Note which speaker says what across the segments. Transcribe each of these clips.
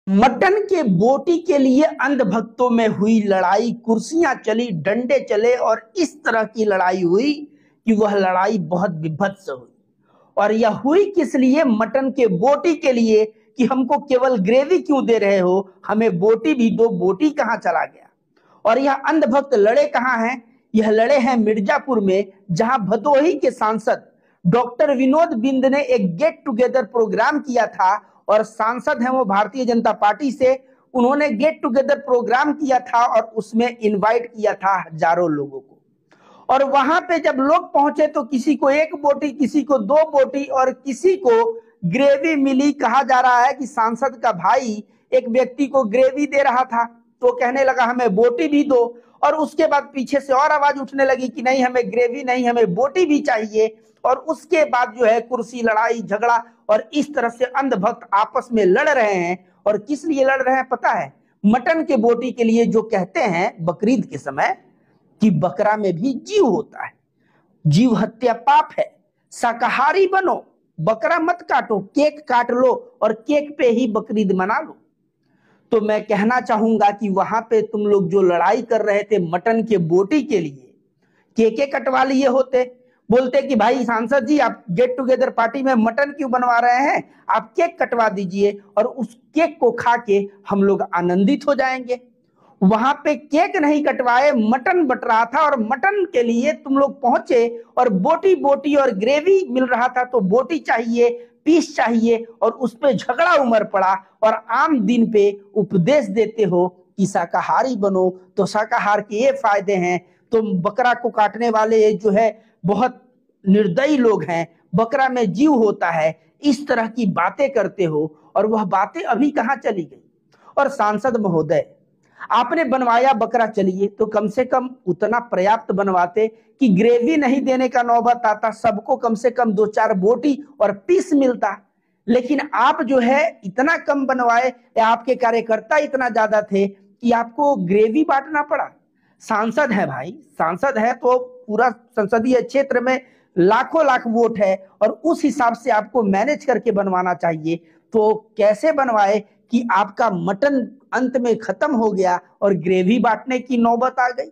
Speaker 1: Mutton के बोटी के लिए अंधभक्तों में हुई लड़ाई, कुर्सियां चली, डंडे चले और इस तरह की लड़ाई हुई कि वह लड़ाई बहुत विभत्स हुई। और यह हुई किस लिए? मटन के बोटी के लिए कि हमको केवल ग्रेवी क्यों दे रहे हो, हमें बोटी भी दो। बोटी कहां चला गया? और यह अंधभक्त लड़े कहां हैं? यह लड़े हैं मिर्जापुर में, जहां भदोही के सांसद डॉक्टर विनोद बिंद ने एक गेट टुगेदर प्रोग्राम किया था। और सांसद हैं वो भारतीय जनता पार्टी से। उन्होंने गेट टुगेदर प्रोग्राम किया था और उसमें इनवाइट किया था हजारों लोगों को। और वहां पे जब लोग पहुंचे तो किसी को एक बोटी, किसी को दो बोटी और किसी को ग्रेवी मिली। कहा जा रहा है कि सांसद का भाई एक व्यक्ति को ग्रेवी दे रहा था तो कहने लगा हमें बोटी भी दो। और उसके बाद पीछे से और आवाज उठने लगी कि नहीं, हमें ग्रेवी नहीं, हमें बोटी भी चाहिए। और उसके बाद जो है कुर्सी, लड़ाई झगड़ा, और इस तरह से अंधभक्त आपस में लड़ रहे हैं। और किस लिए लड़ रहे हैं पता है? मटन के बोटी के लिए। जो कहते हैं बकरीद के समय कि बकरा में भी जीव होता है, जीव हत्या पाप है, शाकाहारी बनो, बकरा मत काटो, केक काट लो और केक पे ही बकरीद मना लो। तो मैं कहना चाहूंगा कि वहां पे तुम लोग जो लड़ाई कर रहे थे मटन के बोटी के लिए, केके कटवा लिए होते। बोलते कि भाई सांसद जी, आप गेट टुगेदर पार्टी में मटन क्यों बनवा रहे हैं, आप केक कटवा दीजिए और उस केक को खा के हम लोग आनंदित हो जाएंगे। वहां पे केक नहीं कटवाए, मटन बट रहा था और मटन के लिए तुम लोग पहुंचे और बोटी बोटी और ग्रेवी मिल रहा था तो बोटी चाहिए, पीस चाहिए और उस पे झगड़ा उमड़ पड़ा। और आम दिन पे उपदेश देते हो कि शाकाहारी बनो, तो शाकाहार के ये फायदे हैं। तो बकरा को काटने वाले जो है बहुत निर्दयी लोग हैं, बकरा में जीव होता है, इस तरह की बातें करते हो। और वह बातें अभी कहां चली गई? और सांसद महोदय, आपने बनवाया बकरा, चलिए तो कम से कम उतना पर्याप्त बनवाते कि ग्रेवी नहीं देने का नौबत आता, सबको कम से कम दो चार बोटी और पीस मिलता। लेकिन आप जो है इतना कम बनवाए, या आपके कार्यकर्ता इतना ज्यादा थे कि आपको ग्रेवी बांटना पड़ा। सांसद है भाई, सांसद है तो पूरा संसदीय क्षेत्र में लाखों लाख वोट है और उस हिसाब से आपको मैनेज करके बनवाना चाहिए। तो कैसे बनवाए कि आपका मटन अंत में खत्म हो गया और ग्रेवी बांटने की नौबत आ गई।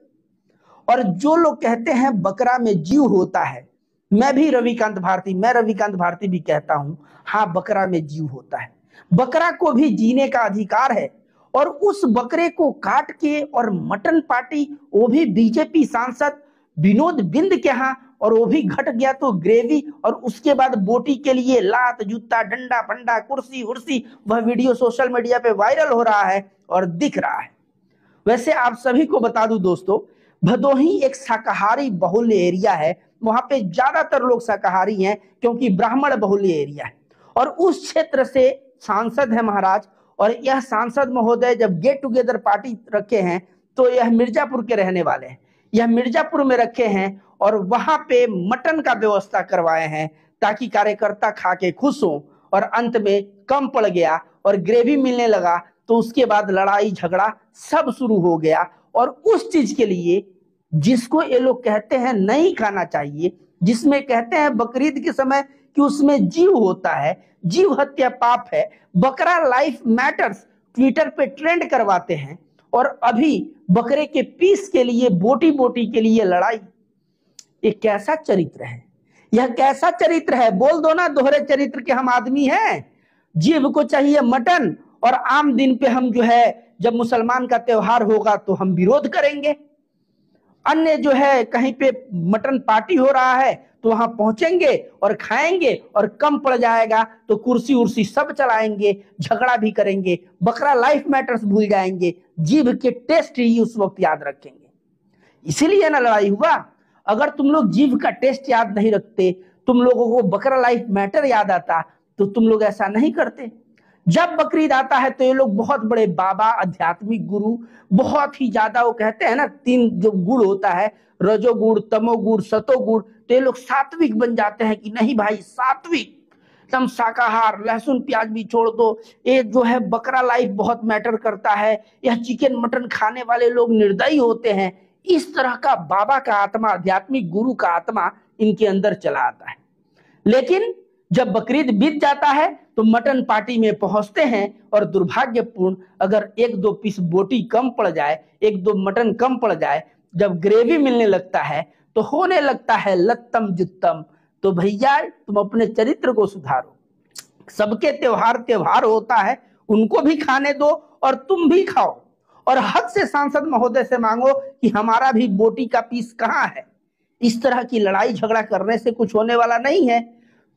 Speaker 1: और जो लोग कहते हैं बकरा में जीव होता है, मैं रविकांत भारती भी कहता हूं, हाँ बकरा में जीव होता है, बकरा को भी जीने का अधिकार है। और उस बकरे को काट के और मटन पार्टी, वो भी बीजेपी सांसद विनोद बिंद के यहाँ, और वो भी घट गया तो ग्रेवी, और उसके बाद बोटी के लिए लात जूता डंडा फंडा कुर्सी उर्सी। वह वीडियो सोशल मीडिया पे वायरल हो रहा है और दिख रहा है। वैसे आप सभी को बता दूं दोस्तों, भदोही एक शाकाहारी बहुल्य एरिया है। वहां पे ज्यादातर लोग शाकाहारी हैं क्योंकि ब्राह्मण बहुल्य एरिया है। और उस क्षेत्र से सांसद है महाराज। और यह सांसद महोदय जब गेट टुगेदर पार्टी रखे हैं तो यह मिर्जापुर के रहने वाले हैं, यह मिर्जापुर में रखे हैं और वहां पे मटन का व्यवस्था करवाए हैं ताकि कार्यकर्ता खा के खुश हो। और अंत में कम पड़ गया और ग्रेवी मिलने लगा तो उसके बाद लड़ाई झगड़ा सब शुरू हो गया। और उस चीज के लिए जिसको ये लोग कहते हैं नहीं खाना चाहिए, जिसमें कहते हैं बकरीद के समय कि उसमें जीव होता है, जीव हत्या पाप है, बकरा लाइफ मैटर्स ट्विटर पे ट्रेंड करवाते हैं, और अभी बकरे के पीस के लिए, बोटी बोटी के लिए लड़ाई। ये कैसा चरित्र है? यह कैसा चरित्र है? बोल दो ना, दोहरे चरित्र के हम आदमी हैं। जीव को चाहिए मटन और आम दिन पे हम जो है, जब मुसलमान का त्योहार होगा तो हम विरोध करेंगे। अन्य जो है कहीं पे मटन पार्टी हो रहा है तो वहां पहुंचेंगे और खाएंगे, और कम पड़ जाएगा तो कुर्सी उर्सी सब चलाएंगे, झगड़ा भी करेंगे, बकरा लाइफ मैटर्स भूल जाएंगे, जीव के टेस्ट ही उस वक्त याद रखेंगे। इसीलिए ना लड़ाई हुआ। अगर तुम लोग जीव का टेस्ट याद नहीं रखते, तुम लोगों को बकरा लाइफ मैटर याद आता, तो तुम लोग ऐसा नहीं करते। जब बकरीद आता है तो ये लोग बहुत बड़े बाबा, आध्यात्मिक गुरु, बहुत ही ज्यादा, वो कहते हैं ना तीन जो गुण होता है, रजोगुण, तमोगुण, सतोगुण, तो ये लोग सात्विक बन जाते हैं कि नहीं भाई सात्विक, एकदम शाकाहार, लहसुन प्याज भी छोड़ दो, ये जो है बकरा लाइफ बहुत मैटर करता है, यह चिकन मटन खाने वाले लोग निर्दयी होते हैं। इस तरह का बाबा का आत्मा, आध्यात्मिक गुरु का आत्मा इनके अंदर चला आता है। लेकिन जब बकरीद बीत जाता है तो मटन पार्टी में पहुंचते हैं और दुर्भाग्यपूर्ण अगर एक दो पीस बोटी कम पड़ जाए, एक दो मटन कम पड़ जाए, जब ग्रेवी मिलने लगता है तो होने लगता है लत्तम जुत्तम। तो भैया तुम अपने चरित्र को सुधारो। सबके त्योहार त्योहार होता है, उनको भी खाने दो और तुम भी खाओ, और हक से सांसद महोदय से मांगो कि हमारा भी बोटी का पीस कहाँ है। इस तरह की लड़ाई झगड़ा करने से कुछ होने वाला नहीं है,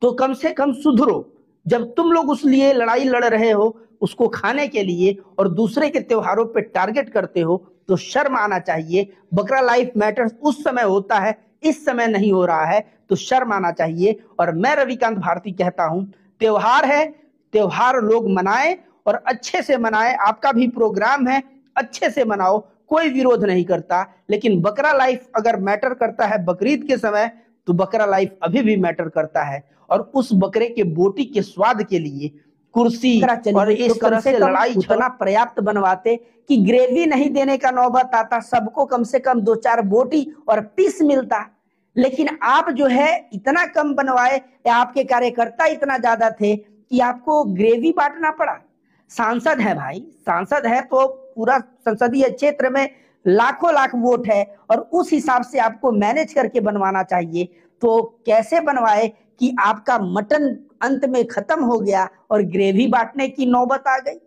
Speaker 1: तो कम से कम सुधरो। जब तुम लोग उस लिए लड़ाई लड़ रहे हो उसको खाने के लिए और दूसरे के त्योहारों पे टारगेट करते हो तो शर्म आना चाहिए। बकरा लाइफ मैटर्स उस समय होता है, इस समय नहीं हो रहा है, तो शर्म आना चाहिए। और मैं रविकांत भारती कहता हूं, त्योहार है, त्योहार लोग मनाएं और अच्छे से मनाएं। आपका भी प्रोग्राम है, अच्छे से मनाओ, कोई विरोध नहीं करता। लेकिन बकरा लाइफ अगर मैटर करता है बकरीद के समय, तो बकरा लाइफ अभी भी मैटर करता है। और उस बकरे के बोटी के स्वाद के लिए कुर्सी और इस तरह से लड़ाई उतना पर्याप्त बनवाते कि ग्रेवी नहीं देने का नौबत आता, सबको कम से कम 2-4 बोटी और पीस मिलता। लेकिन आप जो है इतना कम बनवाए, या आपके कार्यकर्ता इतना ज्यादा थे कि आपको ग्रेवी बांटना पड़ा। सांसद है भाई, सांसद है तो पूरा संसदीय क्षेत्र में लाखों लाख वोट है और उस हिसाब से आपको मैनेज करके बनवाना चाहिए। तो कैसे बनवाए कि आपका मटन अंत में खत्म हो गया और ग्रेवी बांटने की नौबत आ गई।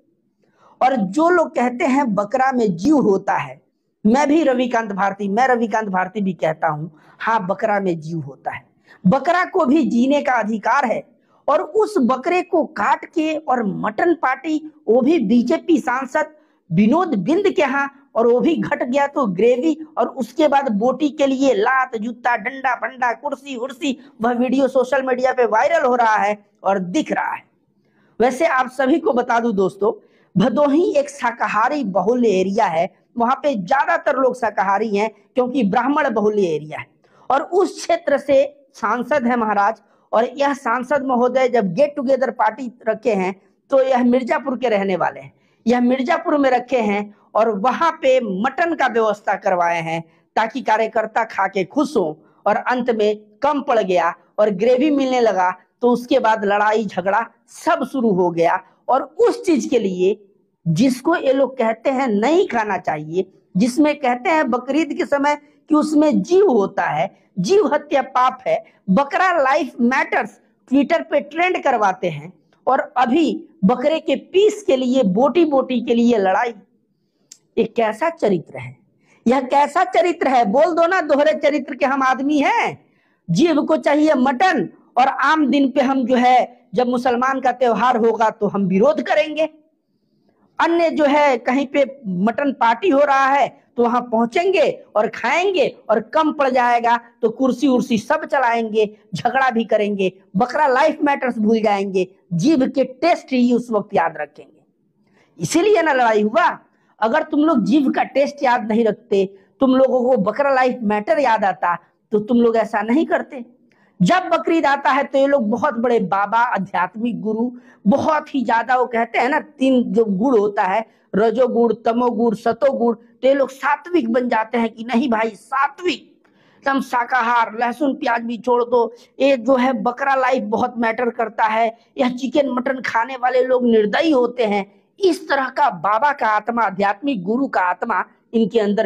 Speaker 1: और जो लोग कहते हैं बकरा में जीव होता है, मैं रविकांत भारती भी कहता हूं, हाँ बकरा में जीव होता है, बकरा को भी जीने का अधिकार है। और उस बकरे को काट के और मटन पार्टी, वो भी बीजेपी सांसद विनोद बिंद के यहाँ, और वो भी घट गया तो ग्रेवी, और उसके बाद बोटी के लिए लात जूता डंडा फंडा कुर्सी उर्सी, वह वीडियो सोशल मीडिया पे वायरल हो रहा है और दिख रहा है। वैसे आप सभी को बता दूं दोस्तों, भदोही एक शाकाहारी बहुल्य एरिया है, वहां पे ज्यादातर लोग शाकाहारी हैं क्योंकि ब्राह्मण बहुल्य एरिया है। और उस क्षेत्र से सांसद है महाराज, और यह सांसद महोदय जब गेट टुगेदर पार्टी रखे हैं तो यह मिर्जापुर के रहने वाले हैं, यह मिर्जापुर में रखे हैं और वहां पे मटन का व्यवस्था करवाए हैं ताकि कार्यकर्ता खा के खुश हो। और अंत में कम पड़ गया और ग्रेवी मिलने लगा, तो उसके बाद लड़ाई झगड़ा सब शुरू हो गया। और उस चीज के लिए जिसको ये लोग कहते हैं नहीं खाना चाहिए, जिसमें कहते हैं बकरीद के समय कि उसमें जीव होता है, जीव हत्या पाप है, बकरा लाइफ मैटर्स ट्विटर पे ट्रेंड करवाते हैं, और अभी बकरे के पीस के लिए बोटी बोटी के लिए लड़ाई। ये कैसा चरित्र है, यह कैसा चरित्र है? बोल दो ना, दोहरे चरित्र के हम आदमी हैं। जीव को चाहिए मटन, और आम दिन पे हम जो है जब मुसलमान का त्योहार होगा तो हम विरोध करेंगे। अन्य जो है कहीं पे मटन पार्टी हो रहा है तो वहां पहुंचेंगे और खाएंगे, और कम पड़ जाएगा तो कुर्सी उर्सी सब चलाएंगे, झगड़ा भी करेंगे, बकरा लाइफ मैटर्स भूल जाएंगे, जीभ के टेस्ट ही उस वक्त याद रखेंगे। इसीलिए ना लड़ाई हुआ। अगर तुम लोग जीभ का टेस्ट याद नहीं रखते, तुम लोगों को बकरा लाइफ मैटर याद आता, तो तुम लोग ऐसा नहीं करते। जब बकरीद आता है तो ये लोग बहुत बड़े बाबा, आध्यात्मिक गुरु, बहुत ही ज्यादा, वो कहते हैं ना 3 जो गुण होता है, रजोगुण तमोगुण सतोगुण, तो ये लोग सात्विक बन जाते हैं कि नहीं भाई सात्विक, एकदम शाकाहार, लहसुन प्याज भी छोड़ दो, ये जो है बकरा लाइफ बहुत मैटर करता है, यह चिकन मटन खाने वाले लोग निर्दयी होते हैं। इस तरह का बाबा का आत्मा, आध्यात्मिक गुरु का आत्मा इनके अंदर